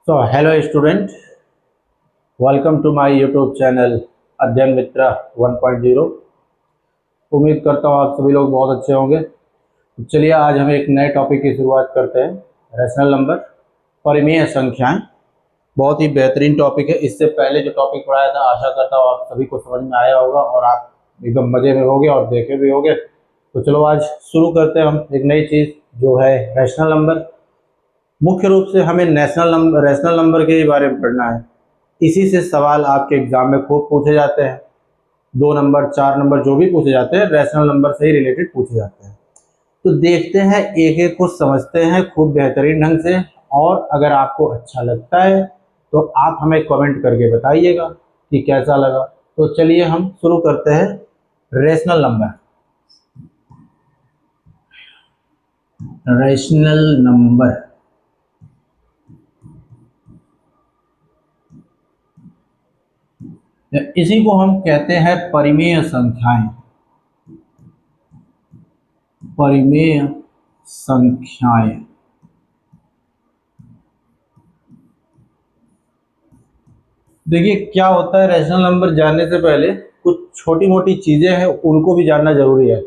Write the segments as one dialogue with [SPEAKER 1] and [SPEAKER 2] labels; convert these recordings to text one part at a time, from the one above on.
[SPEAKER 1] Hello student, welcome to my YouTube channel Adhyayan Mitra 1.0। उम्मीद करता हूँ आप सभी लोग बहुत अच्छे होंगे। तो चलिए आज हम एक नए टॉपिक की शुरुआत करते हैं। रैशनल नंबर, परिमेय संख्याएं। बहुत ही बेहतरीन टॉपिक है। इससे पहले जो टॉपिक पढ़ाया था आशा करता हूँ आप सभी को समझ में आया होगा और आप एकदम मज़े में होंगे और देखे भी होंगे। तो चलो आज शुरू करते हैं हम एक नई चीज़ जो है रैशनल नंबर। मुख्य रूप से हमें रैशनल नंबर के बारे में पढ़ना है। इसी से सवाल आपके एग्जाम में खूब पूछे जाते हैं। 2 नंबर 4 नंबर जो भी पूछे जाते हैं रैशनल नंबर से ही रिलेटेड पूछे जाते हैं। तो देखते हैं, एक एक को समझते हैं खूब बेहतरीन ढंग से। और अगर आपको अच्छा लगता है तो आप हमें कमेंट करके बताइएगा कि कैसा लगा। तो चलिए हम शुरू करते हैं। Rational number. रैशनल नंबर इसी को हम कहते हैं परिमेय संख्याएं। परिमेय संख्याएं। देखिए क्या होता है, रैशनल नंबर जानने से पहले कुछ छोटी मोटी चीजें हैं उनको भी जानना जरूरी है।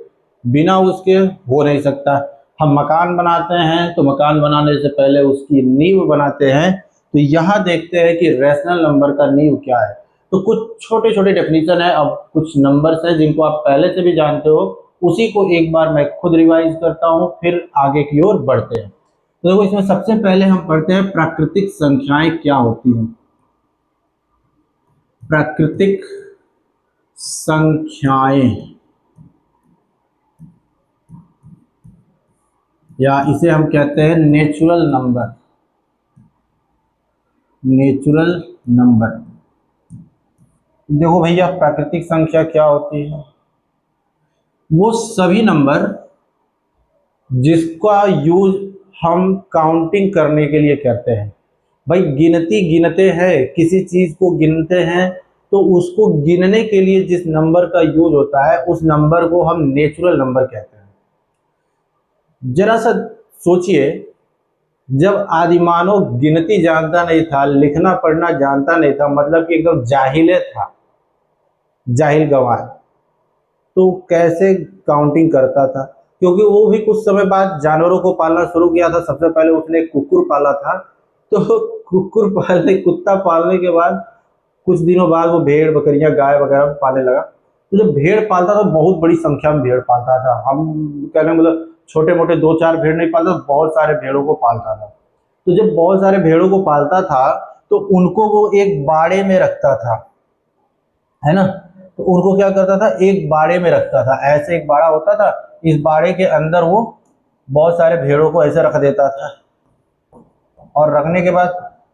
[SPEAKER 1] बिना उसके हो नहीं सकता। हम मकान बनाते हैं तो मकान बनाने से पहले उसकी नींव बनाते हैं। तो यहाँ देखते हैं कि रैशनल नंबर का नींव क्या है। तो कुछ छोटे छोटे डेफिनेशन है। अब कुछ नंबर्स हैं जिनको आप पहले से भी जानते हो, उसी को एक बार मैं खुद रिवाइज करता हूँ, फिर आगे की ओर बढ़ते हैं। तो देखो इसमें सबसे पहले हम पढ़ते हैं प्राकृतिक संख्याएं क्या होती हैं। प्राकृतिक संख्याएं, या इसे हम कहते हैं नेचुरल नंबर। Natural number. देखो भैया, प्राकृतिक संख्या क्या होती है? वो सभी नंबर जिसका यूज हम काउंटिंग करने के लिए करते हैं। भाई गिनती गिनते हैं, किसी चीज को गिनते हैं तो उसको गिनने के लिए जिस नंबर का यूज होता है उस नंबर को हम नेचुरल नंबर कहते हैं। जरा सा सोचिए, जब आदिमानव गिनती जानता नहीं था, लिखना पढ़ना जानता नहीं था, मतलब कि एकदम जाहिले था, जाहिल गंवार, तो कैसे काउंटिंग करता था? क्योंकि वो भी कुछ समय बाद जानवरों को पालना शुरू किया था। सबसे पहले उसने कुकुर पाला था। तो कुत्ता पालने के बाद कुछ दिनों बाद वो भेड़ बकरियां गाय वगैरह पालने लगा। तो जब भेड़ पालता था बहुत बड़ी संख्या में भेड़ पालता था। हम कहने मतलब छोटे मोटे 2-4 भेड़ नहीं पालता, बहुत सारे भेड़ों को पालता था। तो जब बहुत सारे भेड़ों को पालता था तो उनको वो एक बाड़े में रखता था, है ना। तो उनको क्या करता था, एक बाड़े में रखता था। ऐसे एक बाड़ा होता था, इस बाड़े के अंदर वो बहुत सारे भेड़ों को ऐसे रख देता था। और रखने के बाद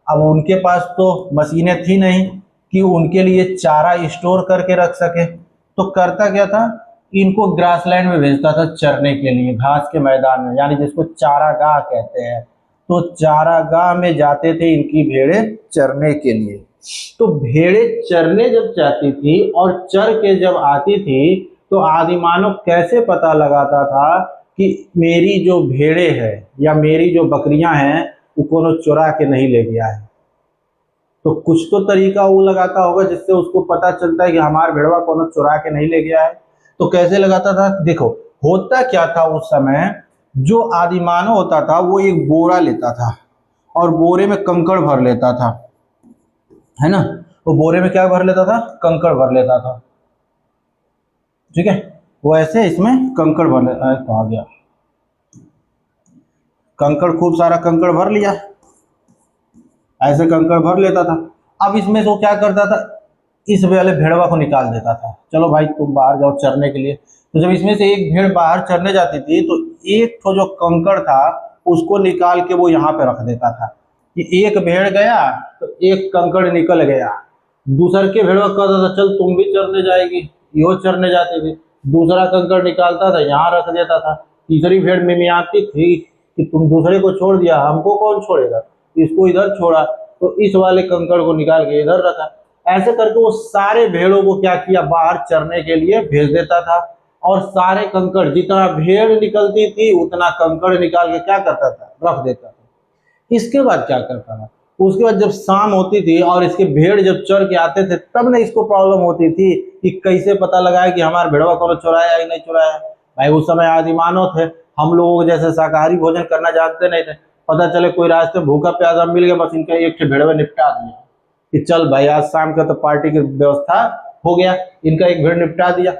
[SPEAKER 1] अब उनके पास तो मशीनें थी नहीं कि उनके लिए चारा स्टोर करके रख सके। तो करता क्या था, इनको ग्रासलैंड में भेजता था चरने के लिए, घास के मैदान में, यानी जिसको चारागाह कहते हैं। तो चारागाह में जाते थे इनकी भेड़ें चरने के लिए। तो भेड़ें चरने जब जाती थी और चर के जब आती थी तो आदिमानव कैसे पता लगाता था कि मेरी जो भेड़ें हैं या मेरी जो बकरियां हैं वो कोनो चुरा के नहीं ले गया है? तो कुछ तो तरीका वो लगाता होगा जिससे उसको पता चलता है कि हमारा भेड़वा कोनो चुरा के नहीं ले गया है। तो कैसे लगाता था? देखो होता क्या था उस समय, जो आदिमानव होता था वो एक बोरा लेता था और बोरे में कंकड़ भर लेता था, है ना। तो बोरे में क्या भर लेता था? कंकड़ भर लेता था, ठीक है। वो ऐसे इसमें कंकड़ भर लेता, कहा गया कंकड़, खूब सारा कंकड़ भर लिया, ऐसे कंकड़ भर लेता था। अब इसमें से वो क्या करता था, इस वाले भेड़वा को निकाल देता था, चलो भाई तुम बाहर जाओ चरने के लिए। तो जब इसमें से एक भेड़ बाहर चरने जाती थी तो एक तो जो कंकड़ था उसको निकाल के वो यहाँ पे रख देता था कि एक भेड़ गया तो एक कंकड़ निकल गया। दूसर के भेड़वा कहता था चल तुम भी चरने जाएगी, यो चरने जाते थे, दूसरा कंकड़ निकालता था यहाँ रख देता था। तीसरी भेड़ मिमियाती थी कि तुम दूसरे को छोड़ दिया, हमको कौन छोड़ेगा, इसको इधर छोड़ा, तो इस वाले कंकड़ को निकाल के इधर रखा। ऐसे करके वो सारे भेड़ों को क्या किया, बाहर चरने के लिए भेज देता था। और सारे कंकड़, जितना भेड़ निकलती थी उतना कंकड़ निकाल के क्या करता था, रख देता था। इसके बाद क्या करता था, उसके बाद जब शाम होती थी और इसके भेड़ जब चर के आते थे तब ना इसको प्रॉब्लम होती थी कि कैसे पता लगाए कि हमारा भेड़वा कौन चुराया या नहीं चुराया। भाई उस समय आदि मानव थे, हम लोगों जैसे शाकाहारी भोजन करना जानते नहीं थे। पता चले कोई रास्ते भूखा प्यासा मिल गया, बस इनका एक भेड़वा निपटा दिया कि चल भाई आज शाम का तो पार्टी की व्यवस्था हो गया, इनका एक भेड़ निपटा दिया।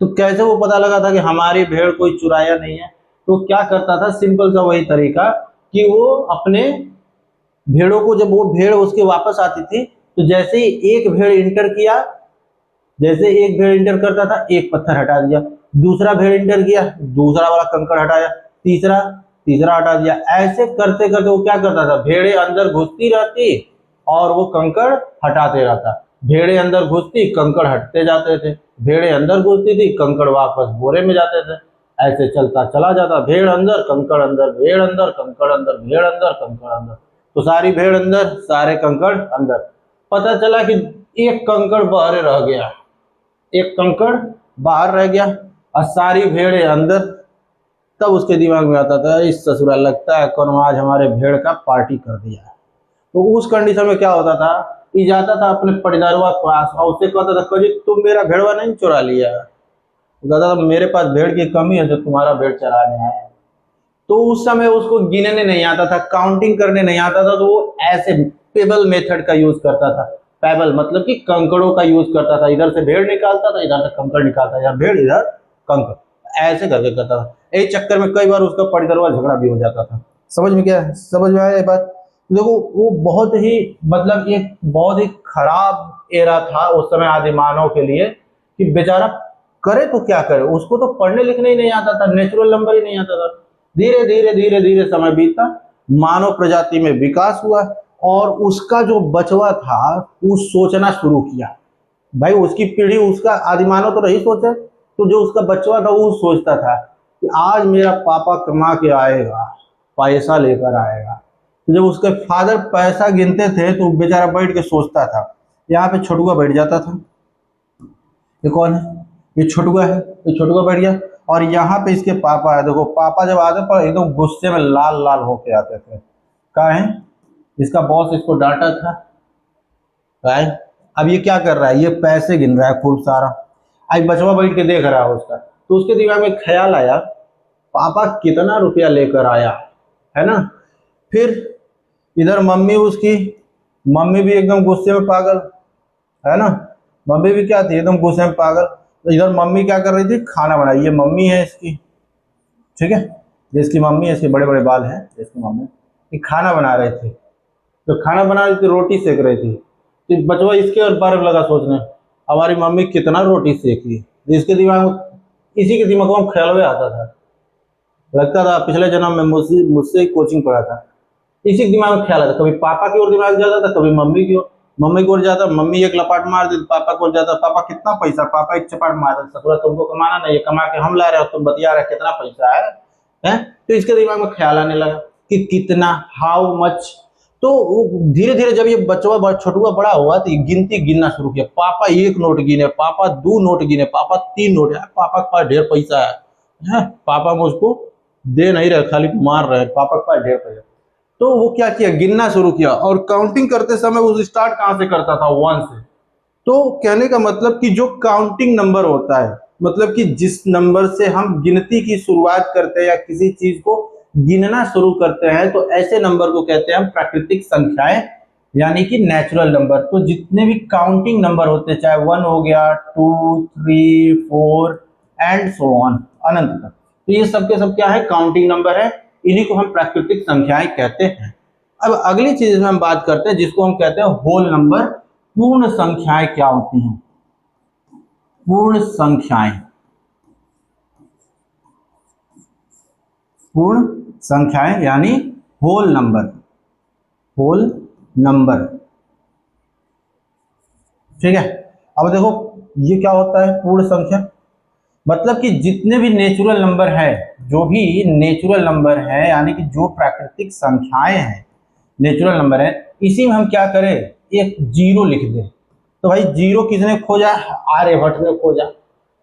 [SPEAKER 1] तो कैसे वो पता लगा था कि हमारी भेड़ कोई चुराया नहीं है? तो क्या करता था, सिंपल सा वही तरीका कि वो अपने भेड़ों को, जब वो भेड़ उसके वापस आती थी तो जैसे ही एक भेड़ इंटर किया, जैसे एक भेड़ इंटर करता था एक पत्थर हटा दिया, दूसरा भेड़ इंटर किया दूसरा वाला कंकड़ हटाया, तीसरा तीसरा हटा दिया। ऐसे करते करते वो क्या करता था, भेड़े अंदर घुसती रहती और वो कंकड़ हटाते रहता। भेड़े अंदर घुसती, कंकड़ हटते जाते थे, भेड़े अंदर घुसती थी, कंकड़ वापस बोरे में जाते थे। ऐसे चलता चला जाता, भेड़ अंदर कंकड़ अंदर, भेड़ अंदर कंकड़ अंदर, भेड़ अंदर कंकड़ अंदर। तो सारी भेड़ अंदर, सारे कंकड़ अंदर। पता चला कि एक कंकड़ बाहर रह गया, एक कंकड़ बाहर रह गया और सारी भेड़े अंदर। तब उसके दिमाग में आता था, इस ससुरा लगता है कौन आज हमारे भेड़ का पार्टी कर दिया। तो उस कंडीशन में क्या होता था, ये जाता था अपने पटीदारवा के पास और उससे कहता था, कभी तुम मेरा भेड़वा नहीं चुरा लिया? कहता था मेरे पास भेड़ की कमी है जो तुम्हारा भेड़ चराने आया है। तो उस समय उसको गिनने नहीं आता था, काउंटिंग करने नहीं आता था, तो वो ऐसे पेबल मेथड का यूज करता था। पेबल मतलब कि कंकड़ों का यूज करता था, इधर से भेड़ निकालता था, इधर से कंकड़ निकालता था, भेड़ इधर कंकड़, ऐसे करके करता था। इस चक्कर में कई बार उसका पटगरवा झगड़ा भी हो जाता था। समझ में क्या है, समझ में आया ये बात? देखो वो बहुत ही मतलब एक बहुत ही खराब एरा था उस समय आदि मानव के लिए कि बेचारा करे तो क्या करे, उसको तो पढ़ने लिखने ही नहीं आता था, नेचुरल नंबर ही नहीं आता था। धीरे धीरे धीरे धीरे समय बीता, मानव प्रजाति में विकास हुआ और उसका जो बचवा था वो सोचना शुरू किया। भाई उसकी पीढ़ी, उसका आदिमानव तो नहीं सोचे, तो जो उसका बचवा था वो सोचता था कि आज मेरा पापा कमा के आएगा, पैसा लेकर आएगा। तो जब उसके फादर पैसा गिनते थे तो बेचारा बैठ के सोचता था। यहाँ पे छोटुआ बैठ जाता था, ये कौन है, ये छोटुआ है, ये छोटुआ बैठ गया। और यहाँ पे इसके पापा है, देखो पापा जब आते पर एकदम गुस्से में लाल लाल होके आते थे। कहा है इसका बॉस इसको डांटा था, है? अब ये क्या कर रहा है, ये पैसे गिन रहा है खूब सारा। आज बचवा बैठ के देख रहा है उसका, तो उसके दिमाग में ख्याल आया पापा कितना रुपया लेकर आया है ना। फिर इधर मम्मी उसकी, मम्मी भी एकदम गुस्से में पागल, है ना। मम्मी भी क्या थी, एकदम गुस्से में पागल। तो इधर मम्मी क्या कर रही थी, खाना बनाई, ये मम्मी है इसकी, ठीक है, जिसकी मम्मी है, इसके बड़े बड़े बाल हैं इसकी मम्मी, ये खाना बना रहे थे। तो खाना बना रही थी, रोटी सेक रही थी। तो बचवा इसके और बारे में लगा सोचने, हमारी मम्मी कितना रोटी सेकी। तो इसके दिमाग में, इसी के दिमाग में ख्याल में आता था, लगता था पिछले जन्म में मुझसे मुझसे कोचिंग पढ़ा था। इसी के दिमाग में ख्याल आता, कभी पापा की ओर दिमाग जाता था, कभी मम्मी की ओर। मम्मी को ओर जाता, मम्मी एक लपाट मार देती, पापा को ओर जाता, पापा कितना पैसा, पापा एक चपाट मार देता, ससुरा तुमको कमाना नहीं है, कमा के हम ला रहे हो, तुम बतिया रहे कितना पैसा है, हैं? तो इसके दिमाग में ख्याल आने लगा कि कितना, हाउ मच। तो धीरे धीरे जब ये बचवा छोटुआ बड़ा हुआ तो गिनती गिनना शुरू किया। पापा एक नोट गिने, पापा दो नोट गिने, पापा तीन नोट है, पापा के पास ढेर पैसा है, पापा मुझको दे नहीं रहे, खाली मार रहे, पापा के पास ढेर पैसा। तो वो क्या किया, गिनना शुरू किया। और काउंटिंग करते समय वो स्टार्ट कहां से करता था, वन से। तो कहने का मतलब कि जो काउंटिंग नंबर होता है, मतलब कि जिस नंबर से हम गिनती की शुरुआत करते हैं या किसी चीज को गिनना शुरू करते हैं, तो ऐसे नंबर को कहते हैं हम प्राकृतिक संख्याएं, यानी कि नेचुरल नंबर। तो जितने भी काउंटिंग नंबर होते हैं, चाहे वन हो गया, two, three, four and so on, अनंत तक, तो ये सब के सब क्या है, काउंटिंग नंबर है। इन्हीं को हम प्राकृतिक संख्याएं कहते हैं। अब अगली चीज में हम बात करते हैं जिसको हम कहते हैं होल नंबर। पूर्ण संख्याएं क्या होती हैं, पूर्ण संख्याएं, पूर्ण संख्याएं यानी होल नंबर, होल नंबर, ठीक है। अब देखो ये क्या होता है पूर्ण संख्या, मतलब कि जितने भी नेचुरल नंबर है, जो भी नेचुरल नंबर है यानी कि जो प्राकृतिक संख्याएं हैं, नेचुरल नंबर है, इसी में हम क्या करें, एक जीरो लिख दें। तो भाई जीरो किसने खोजा, आर्यभट्ट ने खोजा,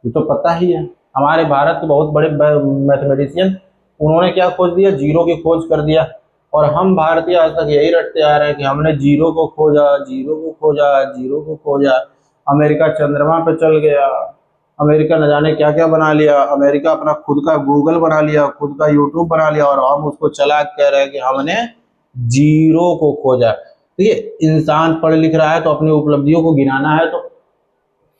[SPEAKER 1] ये तो पता ही है। हमारे भारत के बहुत बड़े मैथमेटिशियन, उन्होंने क्या खोज दिया, जीरो की खोज कर दिया। और हम भारतीय आज तक यही रटते आ रहे हैं कि हमने जीरो को खोजा, जीरो को खोजा, जीरो को खोजा। अमेरिका चंद्रमा पे चल गया, अमेरिका न जाने क्या क्या बना लिया, अमेरिका अपना खुद का गूगल बना लिया, खुद का यूट्यूब बना लिया, और हम उसको चला कह रहे हैं कि हमने जीरो को खोजा। ठीक है, इंसान पढ़ लिख रहा है तो अपनी उपलब्धियों को गिनाना है, तो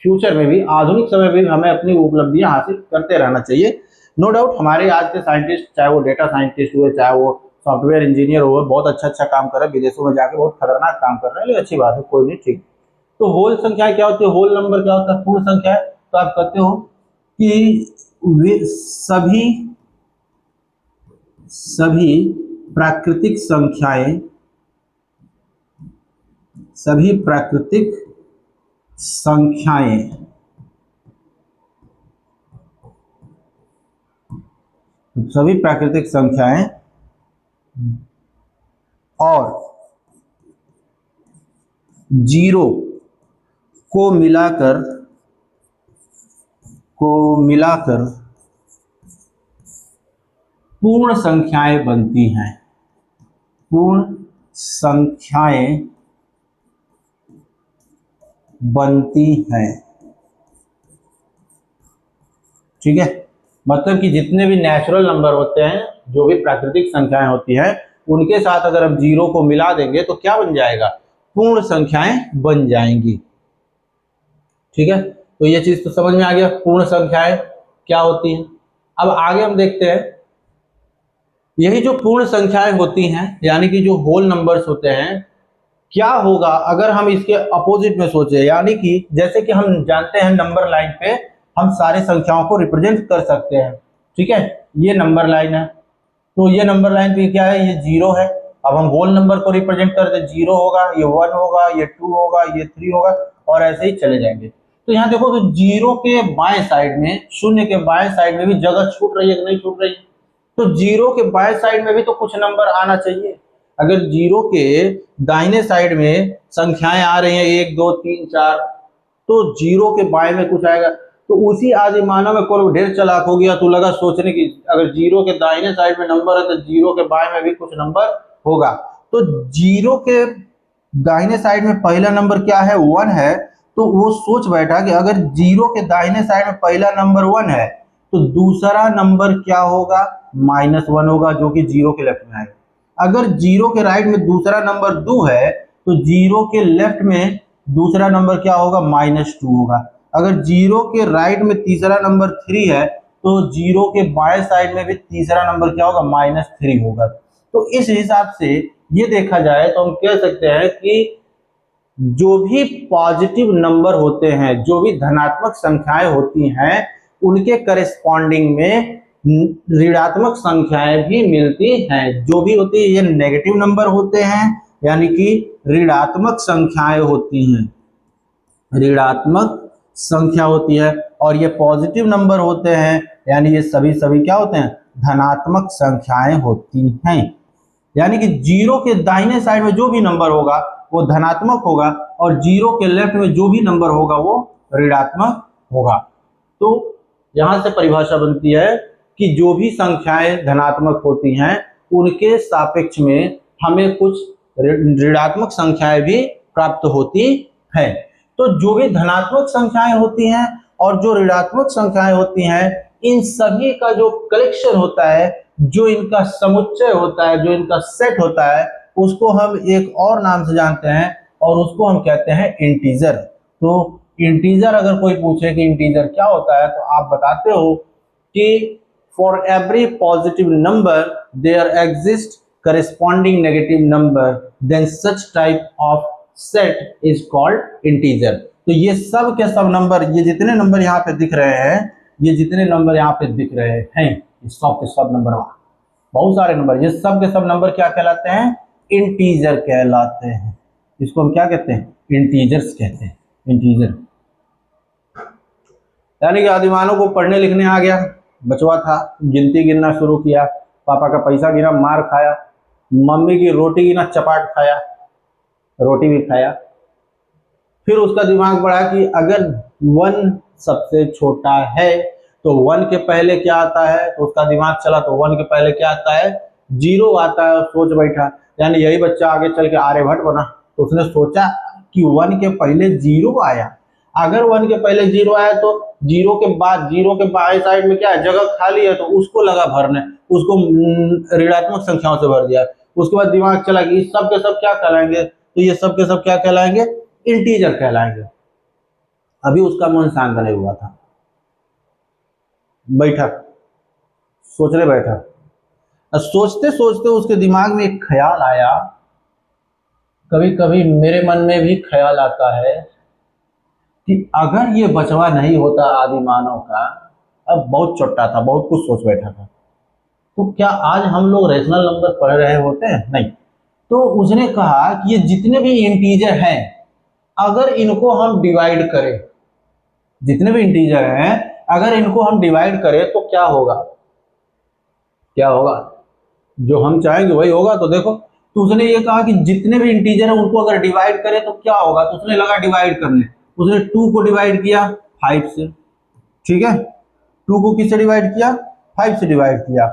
[SPEAKER 1] फ्यूचर में भी, आधुनिक समय में भी हमें अपनी उपलब्धियां हासिल करते रहना चाहिए। नो डाउट हमारे आज के साइंटिस्ट, चाहे वो डेटा साइंटिस्ट हुए, चाहे वो सॉफ्टवेयर इंजीनियर हुए, बहुत अच्छा अच्छा काम कर रहे हैं, विदेशों में जाके बहुत खतरनाक काम कर रहे हैं, लेकिन अच्छी बात है, कोई नहीं, ठीक। तो होल संख्या क्या होती है, होल नंबर क्या होता है, पूर्ण संख्या है। तो आप कहते हो कि वे सभी सभी प्राकृतिक संख्याएं, सभी प्राकृतिक संख्याएं सभी प्राकृतिक संख्याएं और जीरो को मिलाकर पूर्ण संख्याएं बनती हैं, पूर्ण संख्याएं बनती हैं। ठीक है, मतलब कि जितने भी नेचुरल नंबर होते हैं, जो भी प्राकृतिक संख्याएं होती हैं, उनके साथ अगर हम जीरो को मिला देंगे तो क्या बन जाएगा, पूर्ण संख्याएं बन जाएंगी। ठीक है, तो ये चीज तो समझ में आ गया, पूर्ण संख्याएं क्या होती हैं। अब आगे हम देखते हैं, यही जो पूर्ण संख्याएं होती हैं, यानी कि जो होल नंबर्स होते हैं, क्या होगा अगर हम इसके अपोजिट में सोचे, यानी कि जैसे कि हम जानते हैं नंबर लाइन पे हम सारे संख्याओं को रिप्रेजेंट कर सकते हैं। ठीक है, ये नंबर लाइन है, तो ये नंबर लाइन पे क्या है, ये जीरो है। अब हम होल नंबर को रिप्रेजेंट करते, जीरो होगा, ये वन होगा, ये टू होगा, ये थ्री होगा, और ऐसे ही चले जाएंगे। तो यहाँ देखो, तो जीरो के बाएं साइड में, शून्य के बाएं साइड में भी जगह छूट रही है कि नहीं छूट रही है, तो जीरो के बाएं साइड में भी तो कुछ नंबर आना चाहिए। अगर जीरो के दाहिने साइड में संख्याएं आ रही हैं 1 2 3 4, तो जीरो के बाएं में कुछ आएगा। तो उसी आदि मानव में कोई ढेर चालाक हो गया, तो लगा सोचने की अगर जीरो के दाहिने साइड में नंबर है तो जीरो के बाएं में भी कुछ नंबर होगा। तो जीरो के दाहिने साइड में पहला नंबर क्या है, 1 है। तो वो सोच बैठा कि अगर जीरो के दाहिने साइड में पहला नंबर 1 है तो दूसरा नंबर क्या होगा, -1 होगा, जो कि जीरो के लेफ्ट में आएगा। अगर जीरो के राइट में दूसरा नंबर 2 है तो जीरो के लेफ्ट में दूसरा नंबर क्या होगा, -2 होगा। अगर जीरो के राइट में तीसरा नंबर 3 है तो जीरो के बाएं साइड में भी तीसरा नंबर क्या होगा, -3 होगा। तो इस हिसाब से ये देखा जाए तो हम कह सकते हैं कि जो भी पॉजिटिव नंबर होते हैं, जो भी धनात्मक संख्याएं होती हैं, उनके करेस्पॉन्डिंग में ऋणात्मक संख्याएं भी मिलती हैं। जो भी होती है ये नेगेटिव नंबर होते हैं, यानी कि ऋणात्मक संख्याएं होती हैं, ऋणात्मक संख्या होती है, और ये पॉजिटिव नंबर होते हैं, यानी ये सभी क्या होते हैं, धनात्मक संख्याएं होती हैं। यानी कि जीरो के दाहिने साइड में जो भी नंबर होगा वो धनात्मक होगा, और जीरो के लेफ्ट में जो भी नंबर होगा वो ऋणात्मक होगा। तो यहां से परिभाषा बनती है कि जो भी संख्याएं धनात्मक होती हैं उनके सापेक्ष में हमें कुछ ऋणात्मक संख्याएं भी प्राप्त होती हैं। तो जो भी धनात्मक संख्याएं होती हैं और जो ऋणात्मक संख्याएं होती हैं, इन सभी का जो कलेक्शन होता है, जो इनका समुच्चय होता है, जो इनका सेट होता है, उसको हम एक और नाम से जानते हैं, और उसको हम कहते हैं इंटीजर। तो इंटीजर अगर कोई पूछे कि इंटीजर क्या होता है, तो आप बताते हो कि for every positive number there exist corresponding negative number, then such type of set is called integer. तो ये सब के सब नंबर, ये जितने नंबर यहाँ पे दिख रहे हैं, ये जितने नंबर यहाँ पे दिख रहे हैं, ये सब के सब नंबर, बहुत सारे नंबर, ये सब के सब नंबर क्या कहलाते हैं, इंटीजर कहलाते हैं। इसको हम क्या कहते हैं, इंटीजर्स कहते हैं, इंटीजर। यानी कि आदिमानव को पढ़ने लिखने आ गया, बचवा था, गिनती गिनना शुरू किया, पापा का पैसा गिना, मार खाया, मम्मी की रोटी गिना, चपाट खाया, रोटी भी खाया। फिर उसका दिमाग बढ़ा कि अगर 1 सबसे छोटा है तो 1 के पहले क्या आता है, तो उसका दिमाग चला, तो 1 के पहले क्या आता है, जीरो आता है और सोच बैठा, यानी यही बच्चा आगे चल के आर्यभट्ट बना। तो उसने सोचा कि 1 के पहले जीरो आया, अगर 1 के पहले जीरो आया तो जीरो के बाद, जीरो के बाएं साइड में क्या है, जगह खाली है, तो उसको लगा भरने, उसको ऋणात्मक संख्याओं से भर दिया। उसके बाद दिमाग चला कि सब के सब क्या कहलाएंगे, तो ये सब के सब क्या कहलाएंगे, इंटीजर कहलाएंगे। अभी उसका मन शांत नहीं हुआ था, बैठा सोचने बैठा। सोचते सोचते उसके दिमाग में एक ख्याल आया, कभी कभी मेरे मन में भी ख्याल आता है कि अगर ये बचवा नहीं होता आदि मानव का, अब बहुत छोटा था, बहुत कुछ सोच बैठा था, तो क्या आज हम लोग रेशनल नंबर पढ़ रहे होते हैं? नहीं। तो उसने कहा कि ये जितने भी इंटीजर हैं, अगर इनको हम डिवाइड करें, जितने भी इंटीजर हैं अगर इनको हम डिवाइड करें तो क्या होगा, क्या होगा, जो हम चाहेंगे वही होगा। तो देखो, तो उसने ये कहा कि जितने भी इंटीजर हैं उनको अगर डिवाइड करें तो क्या होगा, तो उसने लगा डिवाइड करने। उसने 2 को डिवाइड किया 5 से, ठीक है, 2 को किससे डिवाइड किया, 5 से डिवाइड किया।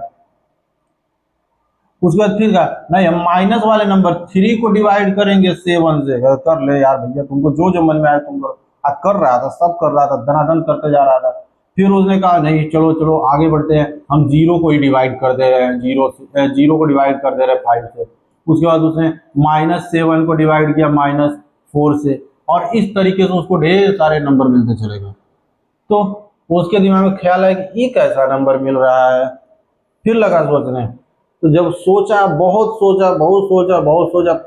[SPEAKER 1] उसके बाद फिर कहा नहीं, हम माइनस वाले नंबर 3 को डिवाइड करेंगे 7 से। कर ले यार भैया, तुमको जो जो मन में आए तुम करो। कर रहा था, सब कर रहा था, धनाधन करते जा रहा था। फिर उसने कहा नहीं, चलो चलो आगे बढ़ते हैं, हम जीरो को ही डिवाइड कर दे रहे हैं, जीरो को डिवाइड कर दे रहे हैं 5 से। उसके बाद उसने -7 को डिवाइड किया -4 से, और इस तरीके से उसको ढेर सारे नंबर मिलते चले गए। तो उसके दिमाग में ख्याल आया कि ये कैसा नंबर मिल रहा है। फिर लगा सोचने, तो जब सोचा, बहुत सोचा, बहुत सोचा, बहुत सोचा,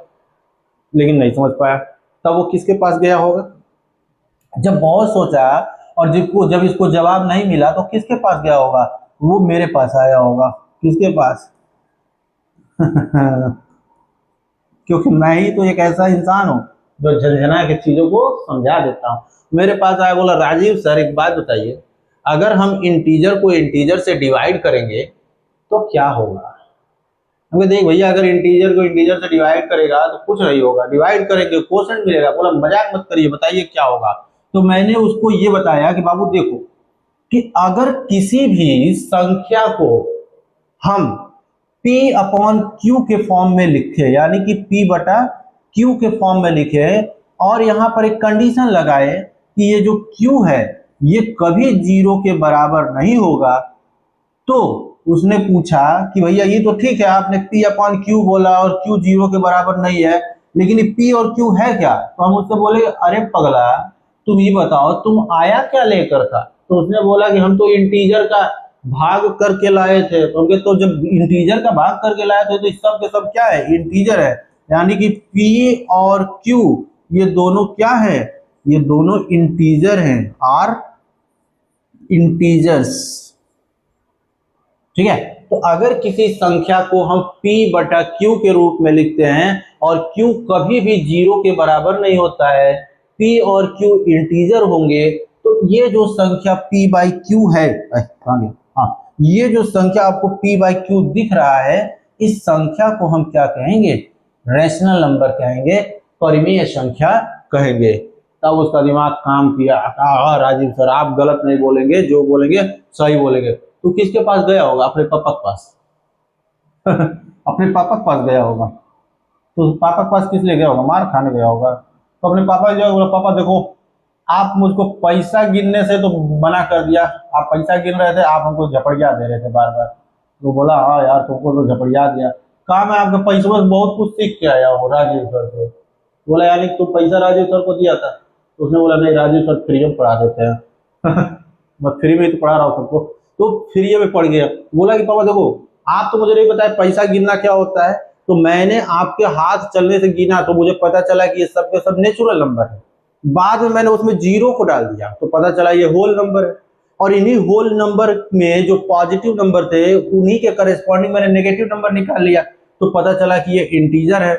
[SPEAKER 1] लेकिन नहीं समझ पाया। तब वो किसके पास गया होगा? जब बहुत सोचा और जब इसको जवाब नहीं मिला तो किसके पास गया होगा? वो मेरे पास आया होगा। किसके पास? क्योंकि मैं ही तो एक ऐसा इंसान हूँ जो झंझना के चीजों को समझा देता हूँ। मेरे पास आया, बोला राजीव सर एक बात बताइए, अगर हम इंटीजर को इंटीजर से डिवाइड करेंगे तो क्या होगा? हमें देख भैया, अगर इंटीजर को इंटीजर से डिवाइड करेगा तो कुछ नहीं होगा, डिवाइड करेंगे क्वोशंट मिलेगा। बोला मजाक मत करिए, बताइए क्या होगा। तो मैंने उसको ये बताया कि बाबू देखो, कि अगर किसी भी संख्या को हम P अपॉन Q के फॉर्म में लिखे, यानी कि P बटा Q के फॉर्म में लिखे, और यहां पर एक कंडीशन लगाए कि ये जो Q है ये कभी 0 के बराबर नहीं होगा, तो उसने पूछा कि भैया ये तो ठीक है, आपने P अपॉन Q बोला और Q 0 के बराबर नहीं है, लेकिन ये P और Q है क्या? तो हम उससे बोले अरे पगला, तुम ये बताओ तुम आया क्या लेकर था? तो उसने बोला कि हम तो इंटीजर का भाग करके लाए थे। तो हमके तो जब इंटीजर का भाग करके लाए थे तो इस सब के सब क्या है, इंटीजर है, यानी कि P और Q ये दोनों क्या है, ये दोनों इंटीजर हैं, आर इंटीजर्स, ठीक है। तो अगर किसी संख्या को हम P बटा Q के रूप में लिखते हैं और Q कभी भी 0 के बराबर नहीं होता है, P और Q इंटीजर होंगे, तो ये जो संख्या P बाई Q है, हाँ, ये जो संख्या आपको P बाई Q दिख रहा है, इस संख्या को हम क्या कहेंगे, रैशनल नंबर कहेंगे, परिमेय संख्या कहेंगे। तब उसका दिमाग काम किया, राजीव सर आप गलत नहीं बोलेंगे, जो बोलेंगे सही बोलेंगे। तो किसके पास गया होगा? अपने पापा के पास। अपने पापा के पास गया होगा। तो पापा के पास किस लिए गया होगा? मार खाने गया होगा। तो अपने पापा जो बोला, पापा देखो आप मुझको पैसा गिनने से तो मना कर दिया, आप पैसा गिन रहे थे, आप हमको झपड़िया दे रहे थे बार बार। तो बोला हाँ यार तुमको तो झपड़िया दिया। कहा मैं आपके पैसे बस बहुत कुछ सीख के आया हूँ राजीव सर से। बोला यानी तुम पैसा राजीव सर को दिया था? तो उसने बोला नहीं, राजीव सर फ्री में पढ़ा देते हैं। मैं फ्री में तो पढ़ा रहा हूँ सबको। तो फ्री में पढ़ गया। बोला कि पापा देखो, आप तो मुझे नहीं बताया पैसा गिनना क्या होता है, तो मैंने आपके हाथ चलने से गिना तो मुझे पता चला कि ये सब के सब नेचुरल नंबर है। बाद में मैंने उसमें 0 को डाल दिया तो पता चला ये होल नंबर है, और इन्हीं होल नंबर में जो पॉजिटिव नंबर थे उन्हीं के करेस्पॉन्डिंग मैंने नेगेटिव नंबर निकाल लिया, तो पता चला कि ये इंटीजर है,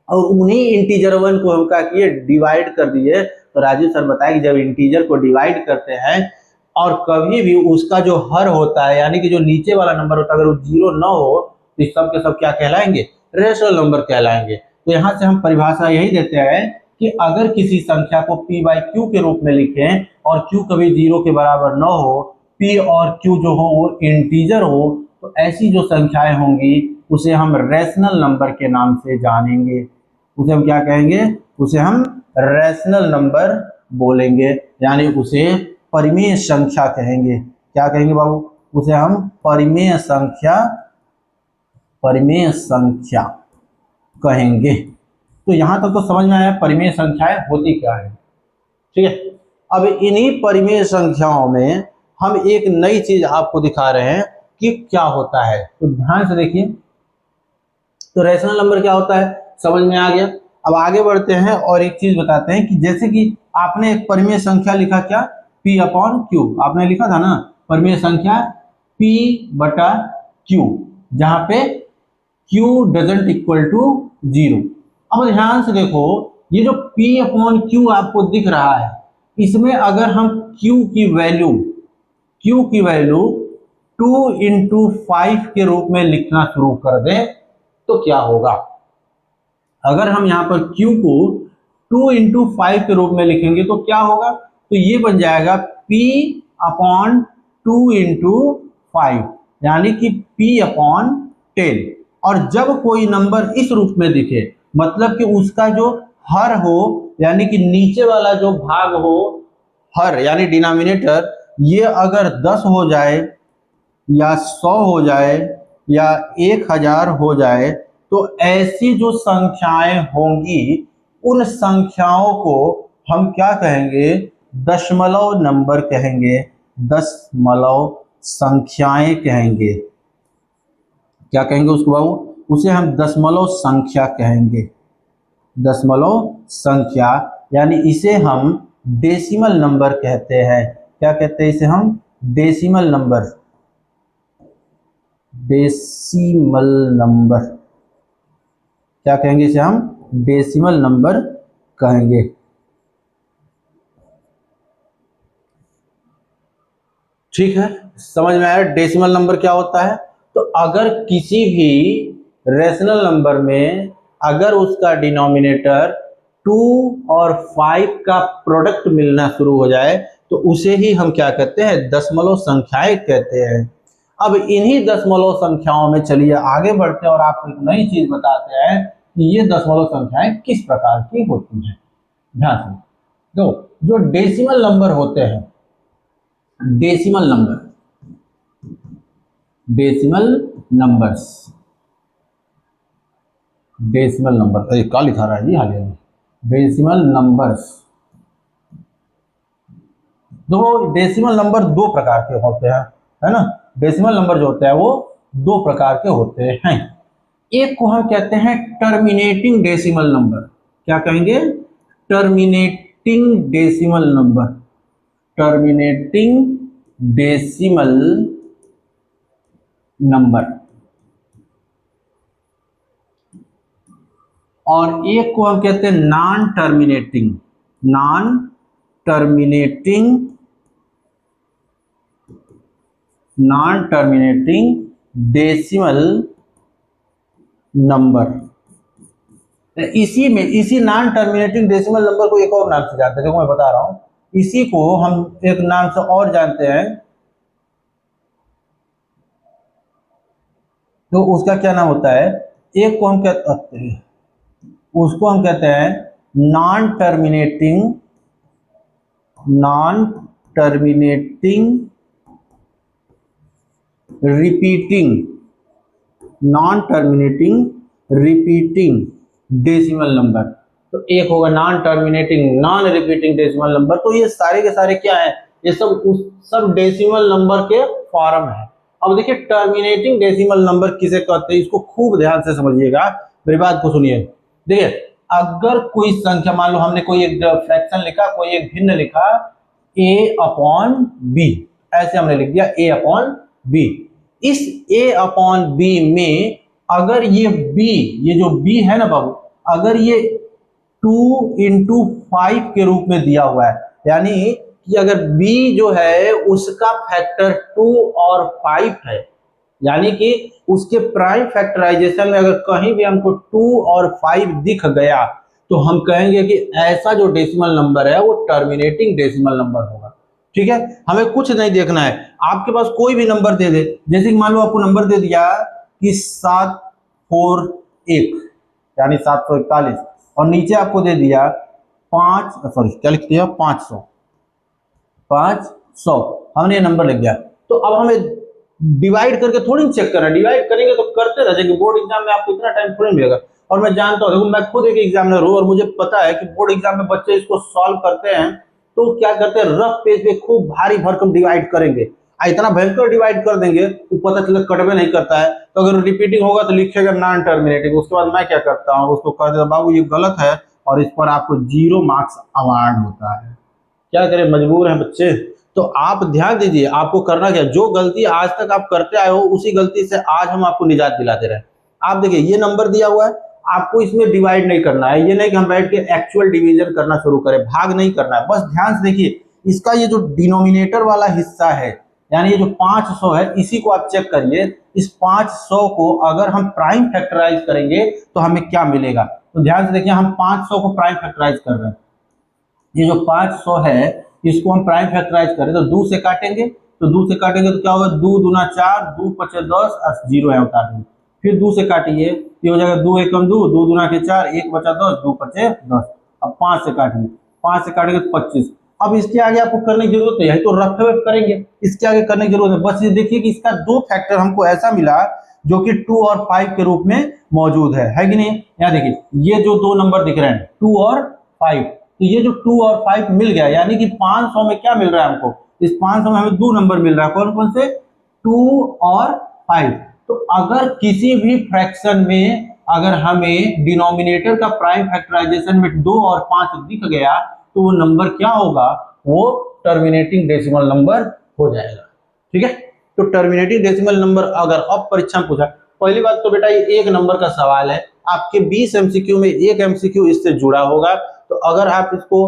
[SPEAKER 1] और उन्हीं इंटीजर वन को हम क्या किए, डिवाइड कर दिए। तो राजीव सर बताए कि जब इंटीजर को डिवाइड करते हैं और कभी भी उसका जो हर होता है, यानी कि जो नीचे वाला नंबर होता है, अगर वो 0 न हो तो इस सब के सब क्या कहलाएंगे, रेशनल नंबर कहलाएंगे। तो यहाँ से हम परिभाषा यही देते हैं कि अगर किसी संख्या को P बाई Q के रूप में लिखें और Q कभी 0 के बराबर न हो, P और Q जो हो वो इंटीजर हो, तो ऐसी जो संख्याएं होंगी उसे हम रैशनल नंबर के नाम से जानेंगे। उसे हम क्या कहेंगे? उसे हम रैशनल नंबर बोलेंगे, यानी उसे परिमेय संख्या कहेंगे। क्या कहेंगे बाबू? उसे हम परिमेय संख्या कहेंगे। तो यहां तक तो समझ में आया परिमेय संख्याएं होती क्या है। ठीक है, अब इन्हीं परिमेय संख्याओं में हम एक नई चीज आपको दिखा रहे हैं कि क्या होता है। तो ध्यान से देखिए, तो रैशनल नंबर क्या होता है समझ में आ गया। अब आगे बढ़ते हैं और एक चीज बताते हैं कि जैसे कि आपने एक परिमेय संख्या लिखा, क्या? P अपॉन Q आपने लिखा था ना, परिमेय संख्या P बटा Q, जहां पे Q डजंट इक्वल टू 0। अब ध्यान से देखो, ये जो P अपॉन Q आपको दिख रहा है, इसमें अगर हम Q की वैल्यू 2 इंटू 5 के रूप में लिखना शुरू कर दें तो क्या होगा? अगर हम यहाँ पर Q को 2 इंटू 5 के रूप में लिखेंगे तो क्या होगा? तो ये बन जाएगा P अपॉन 2 इंटू 5, यानी कि P अपॉन 10। और जब कोई नंबर इस रूप में दिखे, मतलब कि उसका जो हर हो, यानी कि नीचे वाला जो भाग हो, हर यानी डिनोमिनेटर, ये अगर 10 हो जाए या 100 हो जाए या 1000 हो जाए, तो ऐसी जो संख्याएं होंगी उन संख्याओं को हम क्या कहेंगे? दशमलव नंबर कहेंगे, दशमलव संख्याएं कहेंगे। क्या कहेंगे उसको बाबू? उसे हम दशमलव संख्या कहेंगे, दशमलव संख्या, यानी इसे हम डेसिमल नंबर कहते हैं। क्या कहते हैं इसे हम? Decimal number, decimal number. क्या कहेंगे इसे हम? डेसिमल नंबर कहेंगे। ठीक है, समझ में आया डेसिमल नंबर क्या होता है। तो अगर किसी भी रैशनल नंबर में अगर उसका डिनोमिनेटर 2 और 5 का प्रोडक्ट मिलना शुरू हो जाए तो उसे ही हम क्या कहते हैं? दशमलव संख्याएं कहते हैं। अब इन्हीं दशमलव संख्याओं में चलिए आगे बढ़ते हैं और आपको एक नई चीज बताते हैं कि ये दशमलव संख्याएं किस प्रकार की होती हैं। ध्यान से तो जो डेसिमल नंबर होते हैं, डेसिमल नंबर, अरे क्या लिखा रहा है जी हाल ही में? Decimal numbers. दो डेसिमल नंबर दो प्रकार के होते हैं, है ना। डेसिमल नंबर जो होते हैं वो दो प्रकार के होते हैं। एक को हम कहते हैं टर्मिनेटिंग डेसिमल नंबर। क्या कहेंगे? Terminating decimal number, terminating decimal number. और एक को हम कहते हैं नॉन टर्मिनेटिंग डेसिमल नंबर। इसी नॉन टर्मिनेटिंग डेसिमल नंबर को एक और नाम से जानते हैं, देखो मैं बता रहा हूं। इसी को हम एक नाम से और जानते हैं, तो उसका क्या नाम होता है? एक को हम कहते हैं, उसको हम कहते हैं non terminating repeating decimal number. तो एक होगा नॉन रिपीटिंग डेसिमल नंबर। तो ये सारे के सारे क्या है? ये सब डेसिमल नंबर के फॉर्म है। अब देखिए टर्मिनेटिंग डेसिमल नंबर किसे कहते हैं, इसको खूब ध्यान से समझिएगा, मेरी बात को सुनिए। देखिए अगर कोई संख्या, मान लो हमने कोई एक फ्रैक्शन लिखा, कोई एक भिन्न लिखा, a अपॉन बी, ऐसे हमने लिख दिया a अपॉन बी। इस a अपॉन बी में अगर ये b, ये जो b है ना बाबू, अगर ये 2 इंटू 5 के रूप में दिया हुआ है, यानी कि अगर b जो है उसका फैक्टर 2 और 5 है, यानी कि उसके प्राइम फैक्टराइजेशन में अगर कहीं भी हमको 2 और 5 दिख गया तो हम कहेंगे कि ऐसा जो डेसिमल नंबर है वो टर्मिनेटिंग डेसिमल नंबर होगा। ठीक है, हमें कुछ नहीं देखना है, आपके पास कोई भी नंबर दे दे, जैसे कि मान लो आपको नंबर दे दिया कि 7 741 यानी 741, और नीचे आपको दे दिया 5 क्या लिख दिया 500 हमने ये नंबर लिख दिया। तो अब हमें डिवाइड करके थोड़ी चेक करना है, डिवाइड करेंगे तो करते रह जाएंगे, बोर्ड एग्जाम में आपको इतना टाइम थोड़ी मिलेगा। और मैं जानता हूँ, देखो मैं खुद एक एग्जामिनर हूँ और मुझे पता है कि बोर्ड एग्जाम में बच्चे इसको सॉल्व करते हैं तो क्या करते हैं, रफ पेज पे खूब भारी भरकम डिवाइड करेंगे, इतना भयंकर डिवाइड कर देंगे वो पता चला कटवे नहीं करता है। तो अगर रिपीटिंग होगा तो लिखेगा नॉन टर्मिनेटिंग, उसके बाद मैं क्या करता हूँ, उसको कर देता बाबू ये गलत है और इस पर आपको 0 मार्क्स अवार्ड होता है। क्या करें, मजबूर हैं बच्चे। तो आप ध्यान दीजिए, आपको करना क्या, जो गलती आज तक आप करते आए हो उसी गलती से आज हम आपको निजात दिला दे रहे हैं। आप देखिए ये नंबर दिया हुआ है, आपको इसमें डिवाइड नहीं करना है, ये नहीं कि हम बैठ के एक्चुअल डिवीजन करना शुरू करें, भाग नहीं करना है, बस ध्यान से देखिए इसका ये जो डिनोमिनेटर वाला हिस्सा है यानी ये जो 500 है इसी को आप चेक करिए। इस 500 को अगर हम प्राइम फैक्टराइज करेंगे तो हमें क्या मिलेगा, तो ध्यान से देखिए हम 500 को प्राइम फैक्टराइज कर रहे हैं। ये जो 500 है इसको हम प्राइम फैक्टराइज करें तो 2 से काटेंगे, तो क्या होगा, 2 दूना 4, 2 पचे 10, 0 है उतार देंगे। फिर 2 से काटिए, ये हो जाएगा 2 एकम 2, 2 दूना के 4, 1 बचा 10, 2 पचे 10। अब 5 से काटिए, 5 से काटेंगे तो 25। अब इसके आगे आपको करने की जरूरत है, तो रफ करेंगे, इसके आगे करने की जरूरत है। बस ये देखिए कि इसका 2 फैक्टर हमको ऐसा मिला जो कि 2 और 5 के रूप में मौजूद है कि नहीं। यहाँ देखिए ये जो 2 नंबर दिख रहे हैं 2 और 5, तो ये जो 2 और 5 मिल गया यानी कि 500 में क्या मिल रहा है हमको, इस 500 में हमें 2 नंबर मिल रहा है, कौन कौन से, 2 और 5। तो अगर किसी भी फ्रैक्शन में अगर हमें डिनोमिनेटर का प्राइम फैक्टराइजेशन में 2 और 5 दिख गया तो वो नंबर क्या होगा, वो टर्मिनेटिंग डेसिमल नंबर हो जाएगा। ठीक है, तो टर्मिनेटिंग डेसिमल नंबर अगर अब परीक्षा में पूछा, पहली बात तो बेटा ये एक नंबर का सवाल है, आपके 20 एमसीक्यू में एक एमसीक्यू इससे जुड़ा होगा। तो अगर आप इसको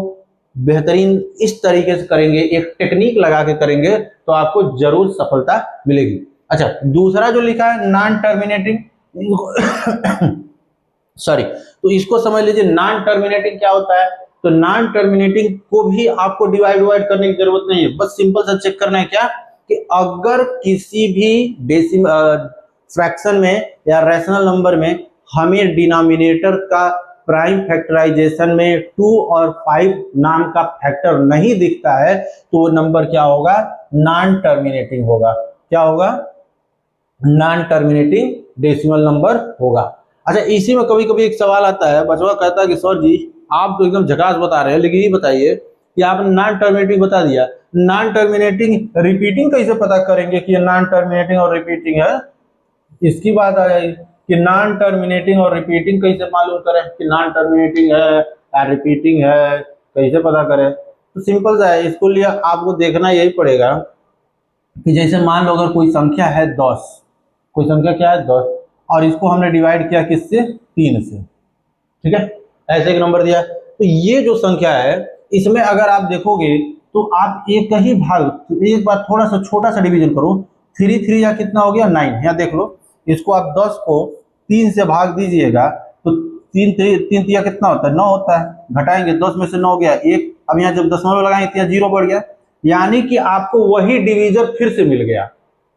[SPEAKER 1] बेहतरीन इस तरीके से करेंगे, एक टेक्निक लगा के करेंगे तो आपको जरूर सफलता मिलेगी। अच्छा, दूसरा जो लिखा है नॉन टर्मिनेटिंग सॉरी, तो इसको समझ लीजिए नॉन टर्मिनेटिंग क्या होता है। तो नॉन टर्मिनेटिंग को भी आपको डिवाइड करने की जरूरत नहीं है, बस सिंपल सा चेक करना है क्या कि अगर किसी भी फ्रैक्शन में या रैशनल नंबर में हमें डिनोमिनेटर का प्राइम फैक्टराइजेशन में 2 और 5 नाम का फैक्टर नहीं दिखता है तो वो नंबर क्या होगा, नॉन टर्मिनेटिंग होगा। क्या होगा, नॉन टर्मिनेटिंग डेसिमल नंबर होगा। अच्छा, इसी में कभी कभी एक सवाल आता है, बच्चा कहता है कि सर जी आप तो एकदम झकास बता रहे हैं, लेकिन ये बताइए कि आपने नॉन टर्मिनेटिंग बता दिया, नॉन टर्मिनेटिंग रिपीटिंग कैसे पता करेंगे कि ये नॉन टर्मिनेटिंग और रिपीटिंग है, इसकी बात आ जाएगी कि नॉन टर्मिनेटिंग और रिपीटिंग कैसे मालूम करें कि नॉन टर्मिनेटिंग है या रिपीटिंग है, कैसे पता करें। तो सिंपल सा है, इसको लिए आपको देखना यही पड़ेगा कि जैसे मान लो अगर कोई संख्या है 10, कोई संख्या क्या है 10 और इसको हमने डिवाइड किया किससे, 3 से। ठीक है, ऐसे एक नंबर दिया, तो ये जो संख्या है इसमें अगर आप देखोगे तो आप एक ही भाग, एक बार थोड़ा सा छोटा सा डिवीजन करो, 3 3 या कितना हो गया 9, यहाँ देख लो, इसको आप 10 को 3 से भाग दीजिएगा तो 3 3 कितना होता है 9 होता है, घटाएंगे 10 में से 9 गया 1, अब यहाँ जब दशमलव लगाएंगे तो 0 बढ़ गया, यानी कि आपको वही डिवीजर फिर से मिल गया।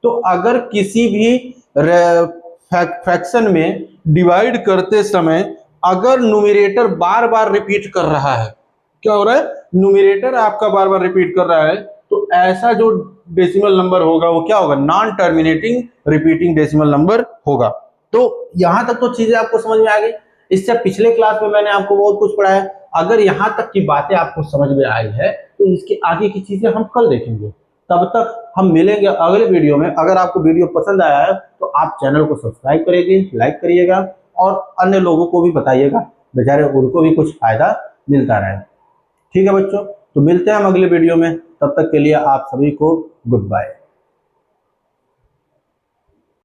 [SPEAKER 1] तो अगर किसी भी फ्रैक्शन में डिवाइड करते समय अगर न्यूमरेटर बार बार रिपीट कर रहा है, क्या हो रहा है, न्यूमरेटर आपका बार बार रिपीट कर रहा है, तो ऐसा जो डेसिमल नंबर होगा वो क्या होगा, non terminating repeating decimal number होगा। तो यहां तक तो चीजें आपको समझ में आ गई। इससे पिछले क्लास में मैंने आपको बहुत कुछ पढ़ाया, अगर यहां तक की बातें आपको समझ में आई है तो इसके आगे की चीजें हम कल देखेंगे। तब तक हम मिलेंगे अगले वीडियो में। अगर आपको वीडियो पसंद आया है तो आप चैनल को सब्सक्राइब करिएगा, लाइक करिएगा और अन्य लोगों को भी बताइएगा, बेचारे उनको भी कुछ फायदा मिलता रहे। ठीक है बच्चों, तो मिलते हैं हम अगले वीडियो में, तब तक के लिए आप सभी को गुड बाय।